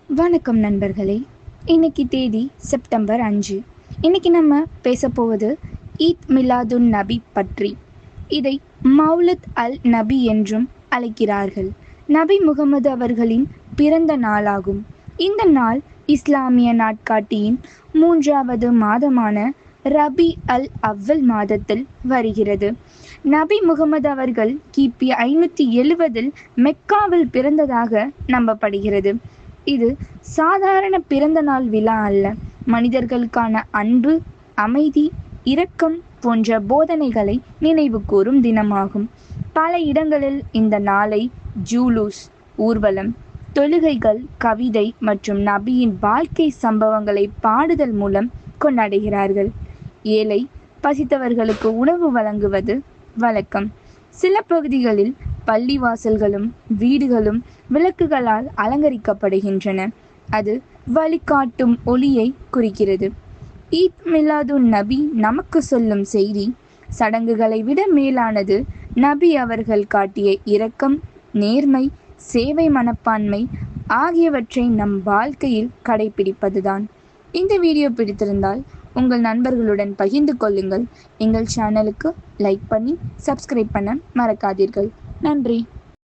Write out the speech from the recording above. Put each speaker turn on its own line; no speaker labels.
வணக்கம் நண்பர்களே. இன்னைக்கு தேதி செப்டம்பர் 5. இன்னைக்கு நம்ம பேச போவது ஈத் மிலாதுன் நபி பற்றி. இதை மௌலித் அல் நபி என்றும் அழைக்கிறார்கள். நபி முகமது அவர்களின் பிறந்த நாளாகும். இந்த நாள் இஸ்லாமிய நாட்காட்டியின் 3வது மாதமான ரபி அல் அவ்வல் மாதத்தில் வருகிறது. நபி முகமது அவர்கள் கிபி 570 மெக்காவில் பிறந்ததாக நம்பப்படுகிறது. இது சாதாரண பிறந்த நாள் விழா அல்ல. மனிதர்களுக்கான அன்பு, அமைதி, இரக்கம் போன்ற போதனைகளை நினைவு கூறும் தினமாகும். பல இடங்களில் இந்த நாளை ஜூலூஸ், ஊர்வலம், தொழுகைகள், கவிதை மற்றும் நபியின் வாழ்க்கை சம்பவங்களை பாடுதல் மூலம் கொண்டாடுகிறார்கள். ஏழை பசித்தவர்களுக்கு உணவு வழங்குவது வழக்கம். சில பகுதிகளில் பள்ளிவாசல்களும் வீடுகளும் விளக்குகளால் அலங்கரிக்கப்படுகின்றன. அது வழிகாட்டும் ஒளியை குறிக்கிறது. ஈத் மிலாதுன் நபி நமக்கு சொல்லும் செய்தி சடங்குகளை விட மேலானது. நபி அவர்கள் காட்டிய இரக்கம், நேர்மை, சேவை மனப்பான்மை ஆகியவற்றை நம் வாழ்க்கையில் கடைபிடிப்பதுதான். இந்த வீடியோ பிடித்திருந்தால் உங்கள் நண்பர்களுடன் பகிர்ந்து கொள்ளுங்கள். எங்கள் சேனலுக்கு லைக் பண்ணி சப்ஸ்கிரைப் பண்ண மறக்காதீர்கள். நன்றி.